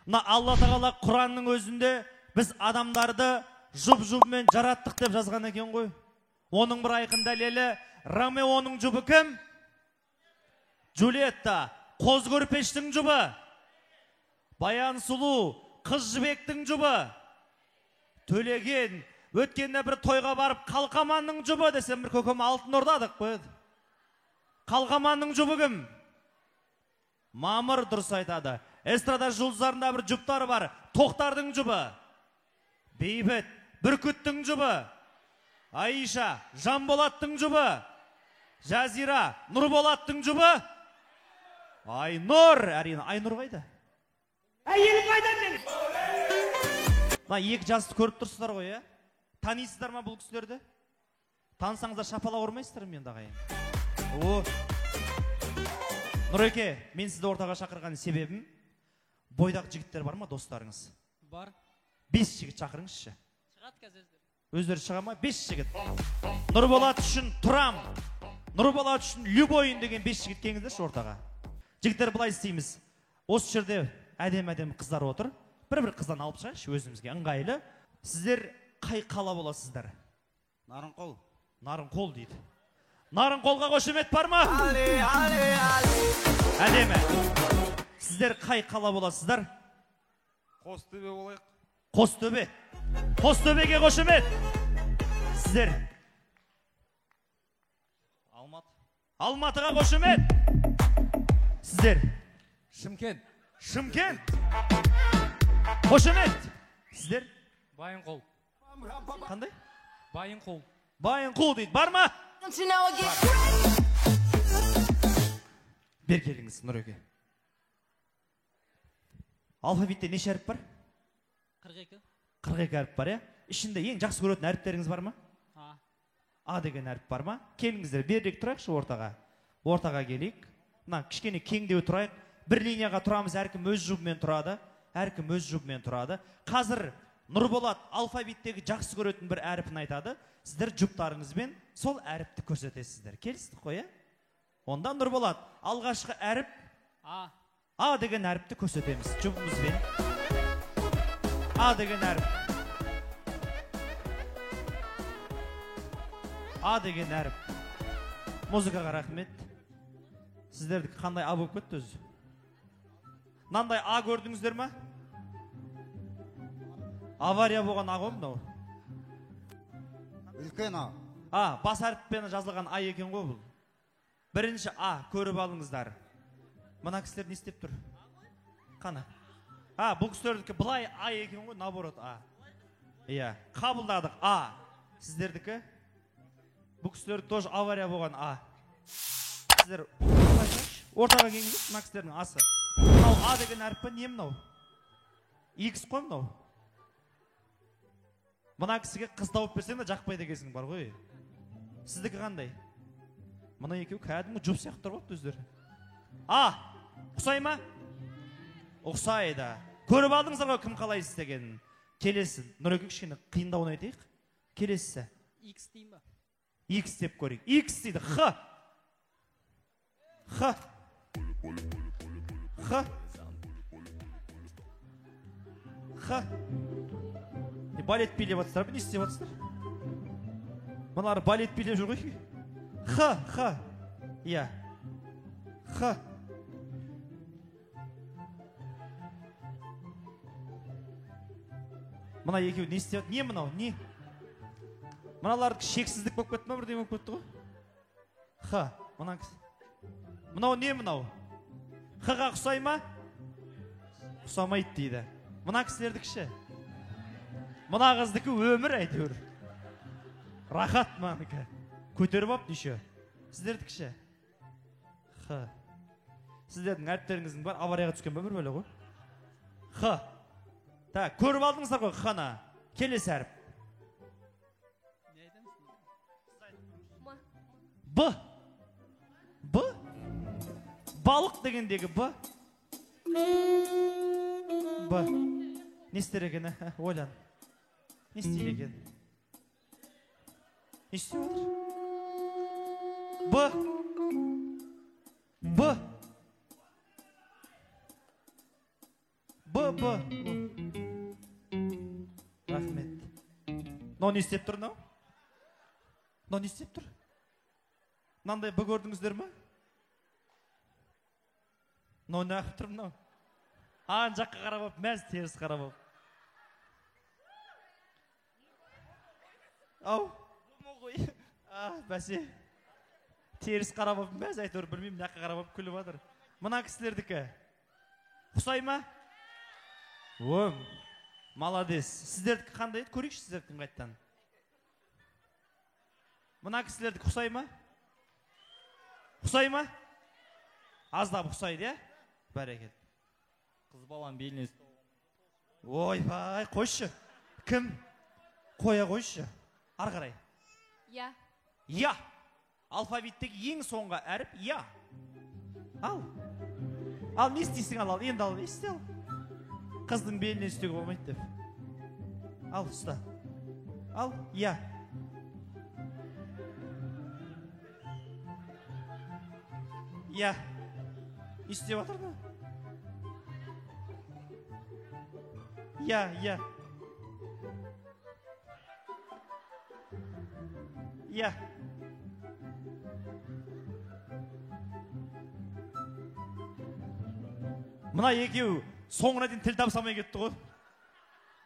Мына Алла Тағала Құранның өзінде біз адамдарды жұп-жұбымен жараттық деп жазған екен ғой. Оның бір айқын дәлелі Ромеоның жұбы кім? Джульетта. Қоз көрпештің жұбы? Баян Сұлу. Қыз жібектің жұбы? Төлеген. Өткенде бір тойға барып Қалқаманның жұбы десем бір көкем алтын ордадық қойды. Қалқаманның жұбы кім? Мамыр дұрыс айтады. Эстрада жұлдыздарында бір жұптары бар. Тоқтардың жұбы? Бейбіт. Бүркіттің жұбы? Айша. Жанболаттың жұбы? Жазира. Нұрболаттың жұбы? Айнұр. Әрине, Айнұр қайда? Әйелі қайда мен? Мына екі жасты көріп тұрсыздар ғой, е? Танисыздар ма бұл кісілерді? Танысаңыздар шапалақ ұрмайсыздар мен дағайын. Нұреке, мен сізді ортаға шақырған себебім, бойдақ жігіттер бар ма, достарыңыз? Бар. 5 жігіт шақырыңызшы. Шығады қазір өздері. Өздері шыға ма? 5 жігіт. Нұрболат үшін тұрам, Нұрболат үшін любойын деген 5 жігіт келіңіздерші ортаға. Жігіттер былай істейміз. Осы жерде әдем-әдем қыздар отыр. Бір-бір қыздан алып шығайыншы өзімізге ыңғайлы. Сіздер қай қала боласыздар? Нарынқол. Нарынқол дейді. Нарынқолға қошемет бар ма? Әдемі. Сіздер қай қала боласыздар? Қостөбе болайық. Қостөбе. Қостөбеге қошемет. Сіздер? Алматы. Алматыға қошемет. Сіздер? Шымкент. Шымкент. Қошемет. Сіздер? Байынқол. Қандай? Байынқол. Байынқол дейді. Бар ма? Бер келіңіз, Нұреке. Алфавитте неше әріп бар? 42. 42 әріп бар, е? Ішінде ең жақсы көретін әріптеріңіз бар ма? А деген әріп бар ма? Келіңіздер, берірек тұрайықшы ортаға. Ортаға келейік. Мына кішкене кеңдеу тұрайық. Бір линияға тұрамыз, әркім өз жұбымен тұрады. Әркім өз жұбымен тұрады. Қазір Нұрболат алфавиттегі жақсы көретін бір әріпін айтады. Сіздер жұптарыңызбен сол әріпті көрсетесіздер. Келістік қой, е? Онда Нұрболат алғашқы әріп А деген әріпті көрсетеміз жұбымызбен. А деген әріп. А деген әріп. Музыкаға рахмет. Сіздерді қандай А болып кетті өзі? Нандай А көрдіңіздер ма? Авария болған А ғой мынау? Үлкен А. А, бас әріппен жазылған А екен ғой бұл. Бірінші А көріп алыңыздар. Мына кісілер не істеп тұр? Қана? Бұл кісілердікі бұлай А екен ғой, наоборот А. Иә, қабылдадық А. Сіздердікі? Бұл кісілерді тоже авария болған А. Сіздер ортаға келіңіз, мына кісілердің Асы. Мынау А деген әріппі не мынау? X қой мынау? Мына кісіге қыз тауып берсең де жақпайды екенсің бар ғой. Сіздікі қандай? Мына екеу кәдімгі жұп сияқты тұрып өздері. А, ұқсай ма? Ұқсайды. Көріп алдыңыздар ғой кім қалай істегенін. Келесі, Нұреке кішкене қиындауын айтайық. Келесі. X дейін ба? X деп көрейік. X дейді. Х. Х. Х. Х. Балет билеп атсыздар, не істеп атсыздар? Мұнар балет билеп жүр ғой. Х. Х. Иә. Х. Мұна екеу не істеп? Не мұнау? Не? Мұналарды шексіздік болып кетті ма? Бірдей болып кетті ғой? Х. Мұнау не мұнау? Х-ға ұқсай ма? Ұқсамайды дейді. Мұна кісілердікі ше? Мұна қыздікі өмір әйтеуір. Рахат маныкі. Көтеріп ап неше? Сіздердікі ше? Х. Сіздердің әріптеріңіздің бар аварияға түскен бөмір бөлі ғой? Х. Та, көріп алдыңыздар ғой Х-на. Келесі әріп. Не айтамыз? Б. Б. Балық дегендегі Б. Б. Не істер екен, ойлан. Не істер екен? Не істер отыр? Б. Б. Б. Опа. Рахмет. Мынау не істеп тұр мынау? Мынау не істеп тұр? Мынандай бұ көрдіңіздер ме? Мынау не ақып тұр мынау? Ан жаққа қарап алып, мәз теріс қарап алып. Ау, бұл ғой. Бәсе. Теріс қарап алып, мәз айтыр, білмеймін, жаққа қарап алып күліп жатыр. Мына кісілердікі. Құсай ма? О, молодец. Сіздердікі қандай еді? Көрейікші сіздердікін қайттан. Мына кісілердікі құсай ма? Құсай ма? Аздап құсайды, е? Бәрекет. Қыз балам беліне Ойбай, қойшы. Кім? Қоя қойшы. Ары қарай. Я. Я. Алфавиттегі ең соңғы әріп я. Ал. Ал, не істейсің ал, енді ал, есте ал. Қыздың беліне үстеге болмайды деп. Ал, ұста. Ал, я. Я. Істеп атыр да. Я. Я. Мына екеу соңына дейін тіл табысамай кетті ғой.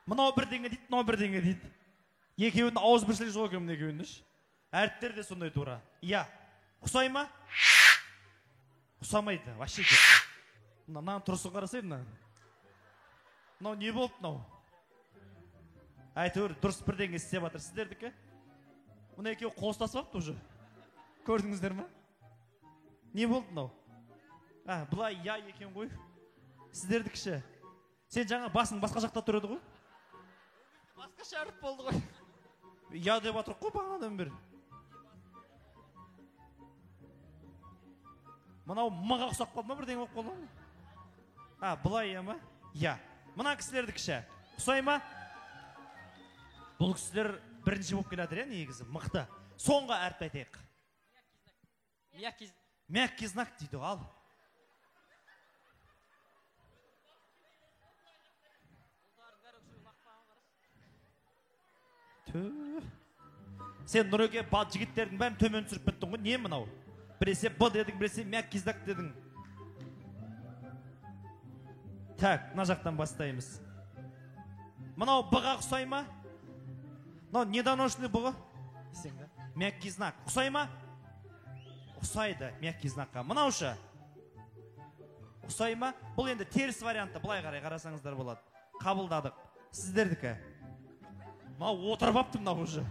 Мынау бірдеңе дейді, мынау бірдеңе дейді. Екеуінің ауыз біршілік жоқ екен екеуінің. Әріптер де сондай тура. Я. Ұқсай ма? Ұқсамайды, вообще кетті. Мынау тұрысын қарасай мына. Мынау не болып мынау? Әйтеуір дұрыс бірдеңе істеп жатыр. Сіздердікі? Мына екеу қостасып апты уже. Көрдіңіздер ме? Не болды мынау? Бұлай я екен ғой. Сіздердікіші. Сен жаңа басың басқа жақта тұр еді ғой? басқа шәріп болды ғой. Я деп атыр қой бағанадан бері. Мынау мыға ұқсап қалды ма, бірдеңе болып қалды ма? Бұлай я ма? Я. Мына кісілердікіші. Ұқсай ма? Бұл кісілер бірінші болып келатыр, негізі, мықты. Соңғы әріп айтайық. Мягкий знак дейді, ал. Сен Нұреке жігіттердің бәрін төмен түсіріп біттің ғой, не мынау? Біресе бұ дедің, біресе мягкий знак дедің. Так, мына жақтан бастаймыз. Мынау бұға ұқсай ма? Мынау недоношный бұғы? Мягкий знак. Ұқсай ма? Ұқсайды мягкий знакқа. Мынау шы? Ұқсай ма? Бұл енді теріс вариантты, бұлай қарай қарасаңыздар болады. Қабылдадық. Сіздердікі? Мынау отырып апты мынау уже.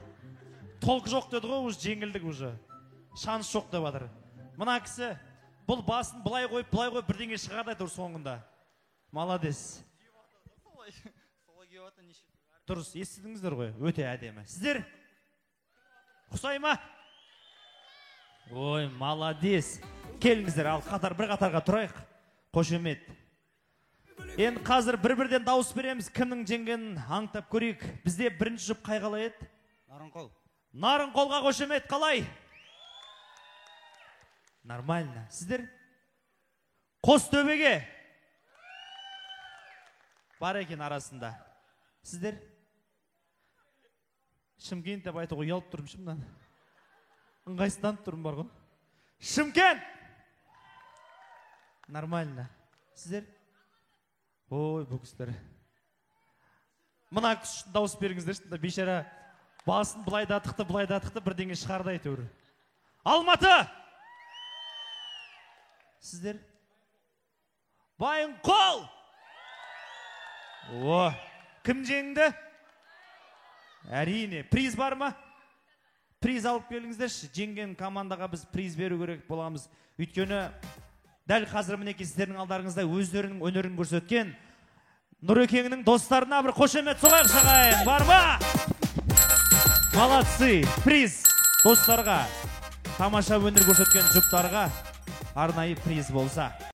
Толық жоқ деді ғой, уже жеңілдік уже. Шанс жоқ деп жатыр. Мына кісі бұл басын былай қойып бірдеңе шығарды айтыр соңында. Молодец. Дұрыс, естідіңіздер ғой, өте әдемі. Сіздер? Ұқсай ма? Ой, молодец. Келіңіздер, ал бір қатарға тұрайық. Қошемет. Енді қазір бір-бірден дауыс береміз, кімнің жеңгенін аңтап көрейік. Бізде бірінші жұп қай еді? Нарынқол. Нарынқолға қошемет қалай? Нормально. Сіздер? Қостөбеге? Бар екен арасында. Сіздер? Шымкент деп айтуға ұялып тұрмын шымнан. Ыңғайсызданып тұрмын бар ғой. Шымкент! Нормально. Сіздер? Ой, бұл кісілер. Мына дауыс беріңіздер, бейшара басын бұлай да тықты, бірдеңе шығарды әйтеуір. Алматы! Сіздер? Байынқол! О, кім жеңді? Әрине, приз бар ма? Приз алып келіңіздерші. Жеңген командаға біз приз беру керек боламыз. Өйткені дәл қазір мінеки сіздердің алдарыңызда өздерінің өнерін көрсеткен Нұрекеңнің достарына бір қошемет соғайық шағайын. Бар ма? Молодцы! Приз достарға, тамаша өнер көрсеткен жұптарға арнайы приз болса.